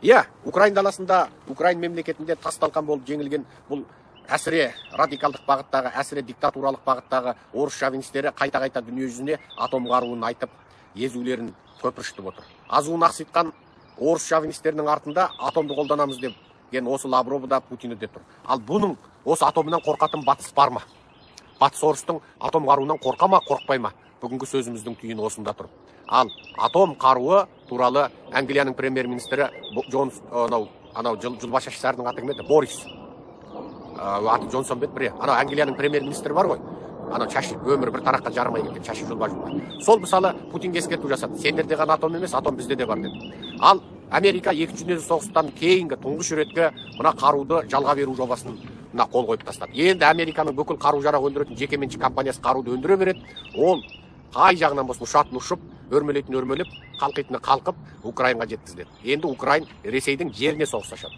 Иә, Украин даласында, Украин мемлекетінде тасталқан болып жеңілген бұл әсіре радикалдық бағыттағы, әсіре диктатуралық бағыттағы орыс шовинистері қайта-қайта дүние жүзіне атом қаруын айтып, езулерін көпіршітіп отыр. Азуын ақситқан орыс шовинистерінің артында атомды қолданамыз деген осы Лавровы да Путині де тұр. Ал бұның осы атомынан қорқатын батыс бар ма? Батыс орыстың атом қаруынан қорқа ма, қорқпай ма? Бүгінгі сөзіміздің түйіні осында тұр. Ал атом қаруы туралы Англияның премьер-министрі жылбашашылардың аты кім еді? Борис. Аты Джонсон бет біре. Англияның премьер-министрі бар ғой. Шашы өмірі бір тараққа жармай кеткен, шашы жылба-жылба. Сол мысалы Путинге ескерту жасады. Сендерде ғана атом емес, атом бізде де бар деді. Ал Америка екінші дүниежүзілік соғыстан кейінгі тұңғыш ретке мына қаруды жалға беру жобасын қол қойып тастады. Енді Американың бүкіл қару-жарақ өндіретін жекеменшік компаниясы қаруды өндіре береді. Ол қай жағынан болсын ұшатын ұшып, өрмелейтін өрмелеп, қалқитыны қалқып, Украинға жеткізіледі. Енді Украин Ресейдің жеріне соғыс ашады.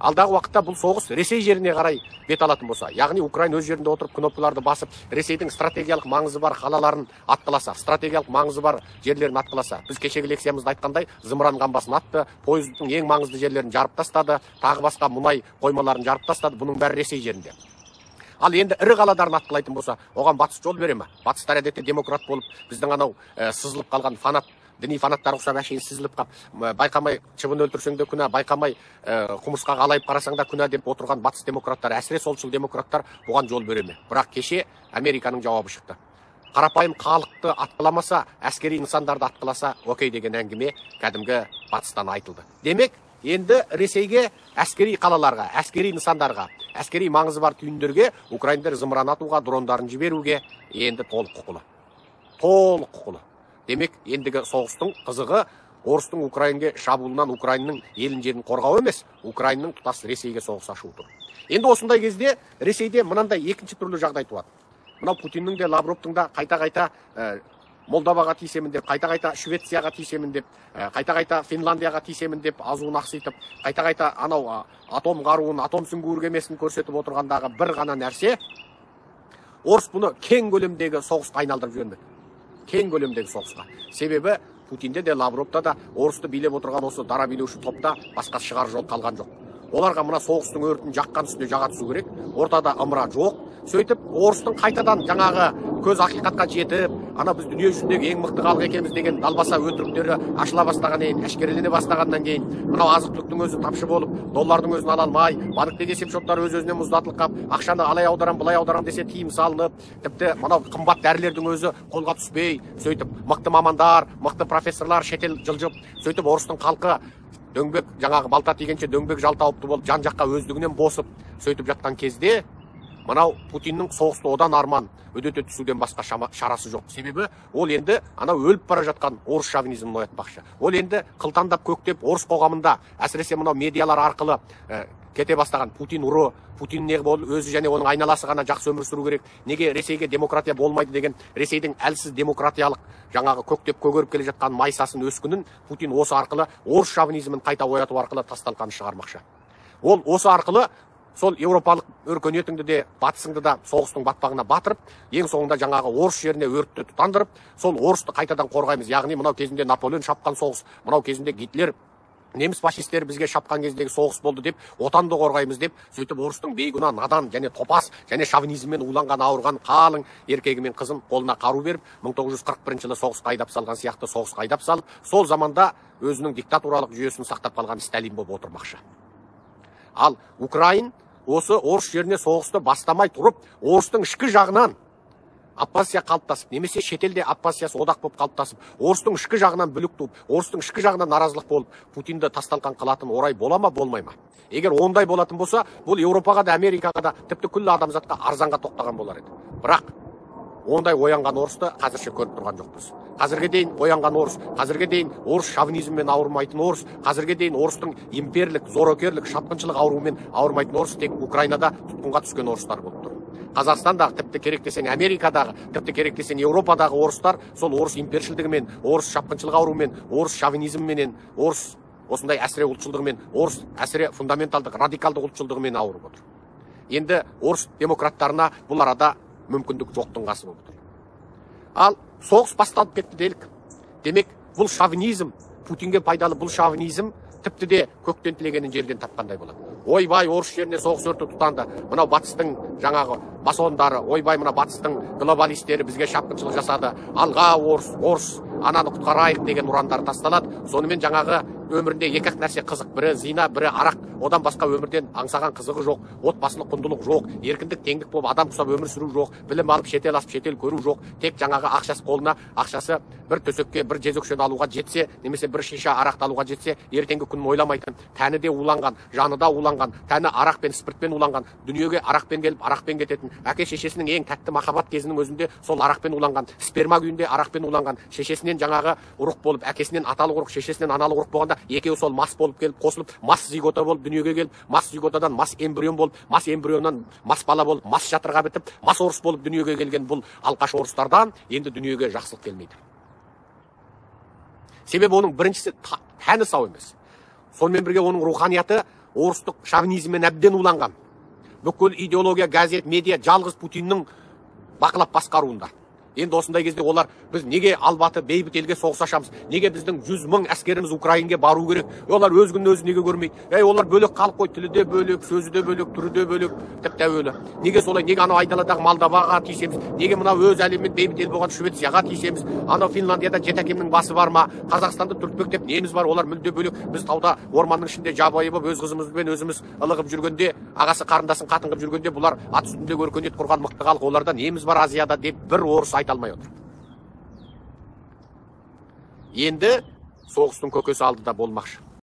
Алдағы уақытта бұл соғыс Ресей жеріне қарай бет алатын болса, яғни Украин өз жерінде отырып кнопкаларды басып, Ресейдің стратегиялық маңызы бар қалаларын атқыласа, стратегиялық маңызы бар жерлерін атқыласа, біз кешегі лекциямызда айтқандай, зымыран қамбасын атты, пойыздың ең маңызды жерлерін жарып тастады, тағы басқа мұнай қоймаларын жарып тастады, бұның бәрі Ресей жерінде. Ал енді ірі қалаларын атқылайтын болса, оған батыс жол бере ме? Батыстар әдетте демократ болып, біздің анау сызылып қалған фанат, діни фанаттар ұқсап әшейін сызылып қап, байқамай шыбын өлтірсең де күнә, байқамай құмырсқа қалайып қарасаң да күнә деп отырған батыс демократтар, әсіре солшыл демократтар бұған жол бере ме? Бірақ кеше Американың жауабы шықты. Қарапайым халықты атқыламаса, әскери нысандарды атқыласа, окей деген әңгіме кәдімгі батыстан айтылды. Демек, енді Ресейге әскери қалаларға, әскери нысандарға, әскери маңызы бар түйіндерге украиндар зымыран атуға, дрондарын жіберуге енді толық құқылы. Толық құқылы. Демек, ендігі соғыстың қызығы орыстың Украинге шабуылынан Украинның елін жерін қорғау емес, Украинның тұтас Ресейге соғыс ашу тұр. Енді осындай кезде Ресейде мынандай екінші түрлі жағдай туады. Мынау Путиннің де Лавровтың да қайта-қайта Молдоваға тиісемін деп, қайта-қайта Швецияға тиісемін деп, қайта-қайта Финландияға тиісемін деп азуын ақситып, қайта-қайта анау атом қаруын, атом сүңгуіргемесін көрсетіп отырғандағы бір ғана нәрсе, орыс бұны кең көлемдегі соғысқа айналдырып жібермек. Кең көлемдегі соғысқа. Себебі Путинде де Лавровта да орысты билеп отырған осы дара билеуші топта басқа шығар жол қалған жоқ. Оларға мына соғыстың өртін жаққан үстіне жаға түсу керек. Ортада ымыра жоқ. Сөйтіп орыстың қайтадан жаңағы көз ақиқатқа жетіп, ана біз дүние жүзіндегі ең мықты халық екенбіз деген далбаса өтіріктері ашыла бастағаннан кейін, әшкерелене бастағаннан кейін, мынау азық-түліктің өзі тапшы болып, доллардың өзін ала алмай, банктегі есеп-шоттары өз-өзіне мұздатылып қалып, ақшаны алай аударам, былай аударам десе тиым салынып, тіпті мынау қымбат дәрілердің өзі қолға түспей, сөйтіп мықты мамандар, мықты профессорлар шетел жылжып, сөйтіп орыстың халқы дөңбек жаңағы балта тигенше дөңбек жал тауыпты болып жан жаққа өздігінен босып сөйтіп жатқан кезде мынау Путиннің соғысты одан арман үдете түсуден басқа шарасы жоқ. Себебі ол енді анау өліп бара жатқан орыс шовинизмін оятпақшы. Ол енді қылтандап көктеп орыс қоғамында әсіресе мынау медиалар арқылы кете бастаған Путин ұры, Путин не өзі және оның айналасы ғана жақсы өмір сүру керек. Неге Ресейге демократия болмайды деген Ресейдің әлсіз демократиялық жаңағы көктеп көгеріп келе жатқан майсасын өскінін Путин осы арқылы орыс шовинизмін қайта ояту арқылы тасталқаны шығармақшы. Ол осы арқылы сол еуропалық өркениетіңді де батысыңды да соғыстың батпағына батырып, ең соңында жаңағы орыс жеріне өртті тұтандырып, сол орысты қайтадан қорғаймыз. Яғни мынау кезінде Наполеон шапқан соғыс, мынау кезінде Гитлер, неміс фашистері бізге шапқан кездегі соғыс болды деп, отанды қорғаймыз деп, сөйтіп орыстың бейгүнә надан және топас және шовинизммен уланған ауырған қалың еркегі мен қызын қолына қару беріп, 1941 жылы соғысқа айдап салған сияқты соғысқа айдап салып, сол заманда өзінің диктатуралық жүйесін сақтап қалған Сталин болып отырмақшы. Ал Украин осы орыс жеріне соғысты бастамай тұрып, орыстың ішкі жағынан Аппасия қалыптасып, немесе шетелде Аппасиясы одақ болып қалыптасып, орыстың ішкі жағынан бүлік туып, орыстың ішкі жағынан наразылық болып, Путинді тасталқан қылатын орай бола ма, болмай ма? Егер ондай болатын болса, бұл Еуропаға да, Америкаға да, тіпті күллі адамзатқа арзанға тоқтаған болар еді. Бірақ ондай оянған орысты қазірше көріп тұрған жоқпыз. Қазірге дейін оянған орыс, қазірге дейін орыс шовинизммен ауырмайтын орыс, қазірге дейін орыстың имперлік, зорокерлік, шапқыншылық ауруымен ауырмайтын орыс тек Украинада тұтқынға түскен орыстар болып тұр. Қазақстандағы, тіпті керек десең Америкадағы, тіпті керек десең Еуропадағы орыстар сол орыс импершілдігімен, орыс шапқыншылық ауруымен, орыс шовинизмменен, орыс осындай әсіре ұлтшылдығымен, орыс әсіре фундаменталдық, радикалдық ұлтшылдығымен ауырып отыр. Енді орыс демократтарына бұл арада мүмкіндік жоқтың қасы болып тұр. Ал соғыс басталып кетті делік. Демек, бұл шовинизм, Путинге пайдалы бұл шовинизм тіпті де көктен тілегенін жерден тапқандай болады. Ойбай, орыс жеріне соғыс өрті тұтанды. Мынау батыстың жаңағы масондары, ойбай, мына батыстың глобалистері бізге шапқыншылық жасады. Алға орыс, ананы құтқарайық деген ұрандар тасталады. Сонымен жаңағы өмірінде екі-ақ нәрсе қызық, бірі зина, бірі арақ. Одан басқа өмірден аңсаған қызығы жоқ, отбасылық құндылық жоқ, еркіндік, теңдік болып адам құсап өмір сүру жоқ, білім алып шетел асып шетел көру жоқ. Тек жаңағы ақшасы қолына, ақшасы бір төсекке, бір жезөкшені алуға жетсе, немесе бір шиша арақты алуға жетсе, ертеңгі күнін ойламайтын, тәні де уланған, жаны да уланған, тәні арақ пен спиртпен уланған, дүниеге арақпен келіп, арақпен кететін, әке шешесінің ең тәтті махаббат кезінің өзінде сол арақпен уланған, сперма күйінде арақпен уланған, шешесінен жаңағы ұрық болып, әкесінен аталық ұрық, шешесінен аналық ұрық болғанда, екеуі сол мас болып келіп қосылып, мас зигота болып дүниеге келіп, мас зиготадан мас эмбрион болып, мас эмбрионнан мас бала болып, мас жатырға бітіп, мас орыс болып дүниеге келген бұл алқаш орыстардан енді дүниеге жақсылық келмейді. Себебі оның біріншісі тәні сау емес. Сонымен бірге оның руханияты орыстық шовинизммен әбден уланған. Бүкіл идеология, газет, медиа жалғыз Путиннің бақылап басқаруында. Енді осындай кезде олар біз неге албаты бейбіт елге соғыс ашамыз? Неге біздің 100 мың әскеріміз Украинге бару керек? Олар өз күнін өзі неге көрмейді? Олар бөлек халық қой, тілі де бөлек, сөзі де бөлек, түрі де бөлек, тіпті әуелі. Неге солай? Неге анау айдаладағы Молдоваға тиісеміз? Неге мынау өз әлеммен бейбіт ел болған Швецияға тиісеміз? Анау Финляндияда жетекемнің басы бар ма? Қазақстанда түртпектеп неміз бар? Олар мүлде бөлек. Біз тауда орманның ішінде жабайы болып өз қызымызбен өзіміз ылығып жүргенде, ағасы қарындасын қатын қып жүргенде, бұлар ат үстінде өркениет құрған мықты халық, оларда неміз бар Азияда деп бір орыс айта алмай отыр. Енді соғыстың көкесі алдыда болмақшы.